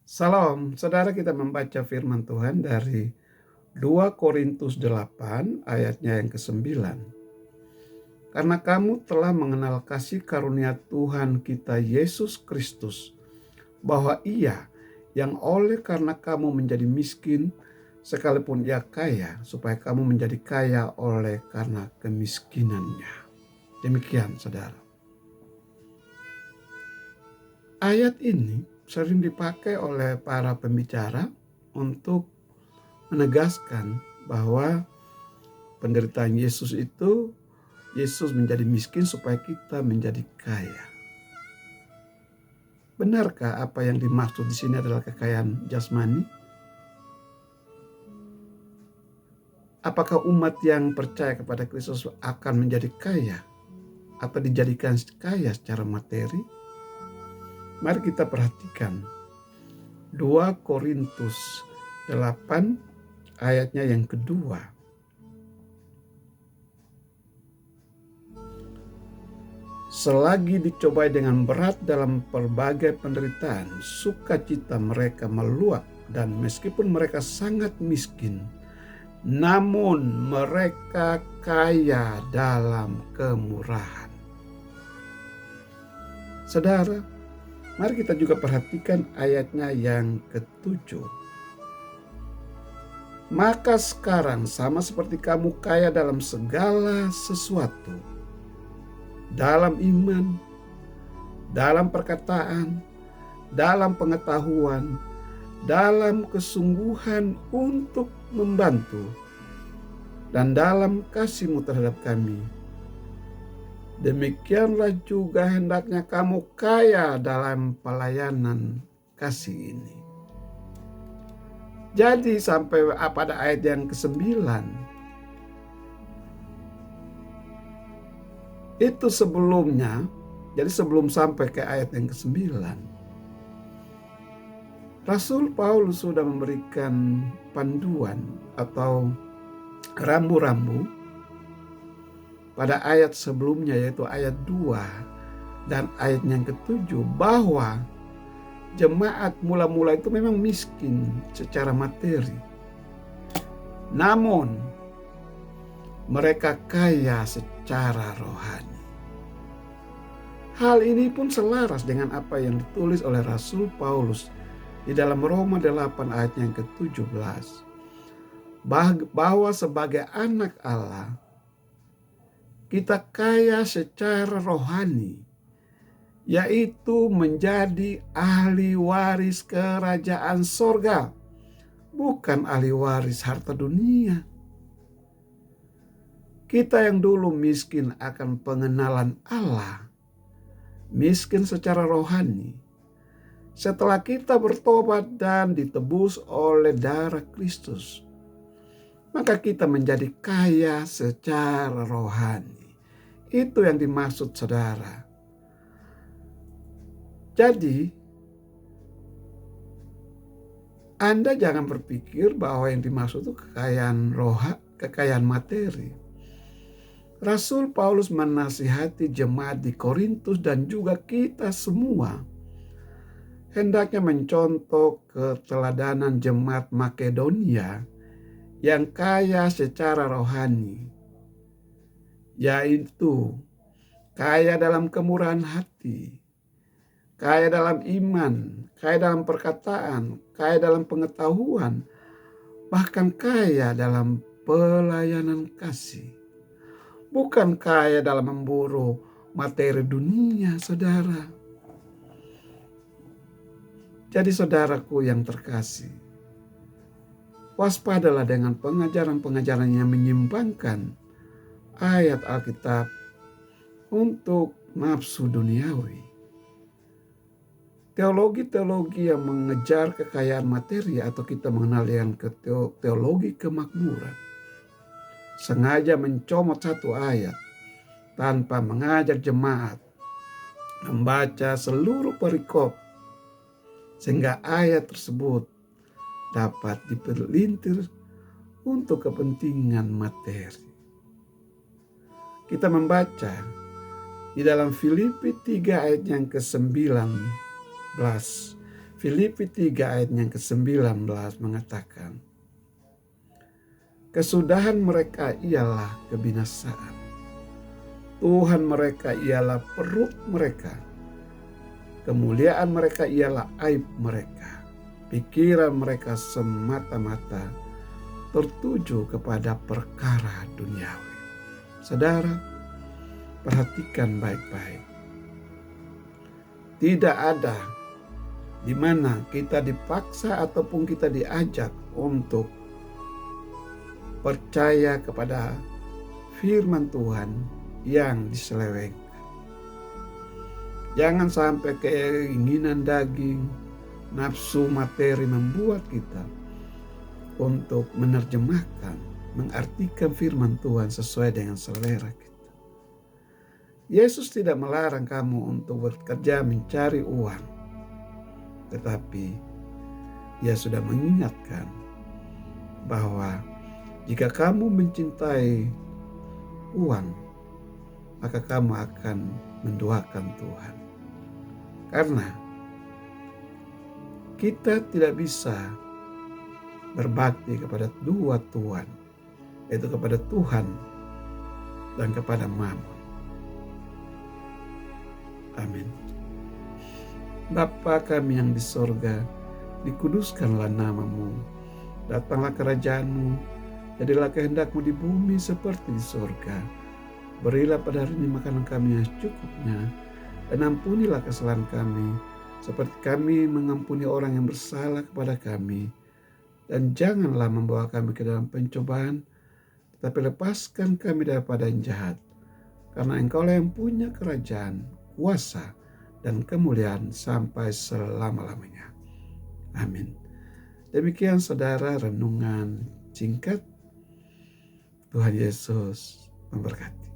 Salam, saudara, kita membaca firman Tuhan dari 2 Korintus 8 ayatnya yang ke-9. Karena kamu telah mengenal kasih karunia Tuhan kita Yesus Kristus, bahwa Ia yang oleh karena kamu menjadi miskin, sekalipun Ia kaya, supaya kamu menjadi kaya oleh karena kemiskinannya. Demikian, saudara. Ayat ini sering dipakai oleh para pembicara untuk menegaskan bahwa penderitaan Yesus itu, Yesus menjadi miskin supaya kita menjadi kaya. Benarkah apa yang dimaksud di sini adalah kekayaan jasmani? Apakah umat yang percaya kepada Kristus akan menjadi kaya atau dijadikan kaya secara materi? Mari kita perhatikan 2 Korintus 8 ayatnya yang kedua. Selagi dicobai dengan berat dalam berbagai penderitaan, sukacita mereka meluap, dan meskipun mereka sangat miskin, namun mereka kaya dalam kemurahan. Saudara, mari kita juga perhatikan ayatnya yang ke-7. Maka sekarang sama seperti kamu kaya dalam segala sesuatu, dalam iman, dalam perkataan, dalam pengetahuan, dalam kesungguhan untuk membantu, dan dalam kasihmu terhadap kami. Demikianlah juga hendaknya kamu kaya dalam pelayanan kasih ini. Jadi sampai pada ayat yang ke-9, itu sebelumnya, jadi sebelum sampai ke ayat yang ke-9, Rasul Paulus sudah memberikan panduan atau rambu-rambu pada ayat sebelumnya, yaitu ayat 2 dan ayat yang ke-7, bahwa jemaat mula-mula itu memang miskin secara materi, namun mereka kaya secara rohani. Hal ini pun selaras dengan apa yang ditulis oleh Rasul Paulus di dalam Roma 8 ayat yang ke-17. Bahwa sebagai anak Allah, kita kaya secara rohani, yaitu menjadi ahli waris kerajaan sorga, bukan ahli waris harta dunia. Kita yang dulu miskin akan pengenalan Allah, miskin secara rohani, setelah kita bertobat dan ditebus oleh darah Kristus, maka kita menjadi kaya secara rohani. Itu yang dimaksud, saudara. Jadi, Anda jangan berpikir bahwa yang dimaksud itu kekayaan materi. Rasul Paulus menasihati jemaat di Korintus dan juga kita semua hendaknya mencontoh keteladanan jemaat Makedonia yang kaya secara rohani, yaitu kaya dalam kemurahan hati, kaya dalam iman, kaya dalam perkataan, kaya dalam pengetahuan, bahkan kaya dalam pelayanan kasih. Bukan kaya dalam memburu materi dunia, saudara. Jadi saudaraku yang terkasih, waspadalah dengan pengajaran-pengajaran yang menyimpangkan ayat Alkitab untuk nafsu duniawi. Teologi-teologi yang mengejar kekayaan materi, atau kita mengenal yang teologi kemakmuran, sengaja mencomot satu ayat tanpa mengajak jemaat membaca seluruh perikop, sehingga ayat tersebut dapat dipelintir untuk kepentingan materi. Kita membaca di dalam Filipi 3 ayat yang ke-19. Filipi 3 ayat yang ke-19 mengatakan, kesudahan mereka ialah kebinasaan. Tuhan mereka ialah perut mereka. Kemuliaan mereka ialah aib mereka. Pikiran mereka semata-mata tertuju kepada perkara duniawi. Saudara, perhatikan baik-baik. Tidak ada di mana kita dipaksa ataupun kita diajak untuk percaya kepada firman Tuhan yang diselewengkan. Jangan sampai keinginan daging, nafsu materi membuat kita untuk menerjemahkan, mengartikan firman Tuhan sesuai dengan selera kita. Yesus tidak melarang kamu untuk bekerja mencari uang, tetapi Dia sudah mengingatkan bahwa jika kamu mencintai uang, maka kamu akan menduakan Tuhan. Karena kita tidak bisa berbakti kepada dua Tuhan, yaitu kepada Tuhan dan kepada Mammon. Amin. Bapa kami yang di sorga, dikuduskanlah namamu, datanglah kerajaan-Mu, jadilah kehendak-Mu di bumi seperti di sorga. Berilah pada hari ini makanan kami yang secukupnya, dan ampunilah kesalahan kami, seperti kami mengampuni orang yang bersalah kepada kami. Dan janganlah membawa kami ke dalam pencobaan, tetapi lepaskan kami daripada yang jahat. Karena Engkaulah yang punya kerajaan, kuasa, dan kemuliaan sampai selama-lamanya. Amin. Demikian saudara renungan singkat. Tuhan Yesus memberkati.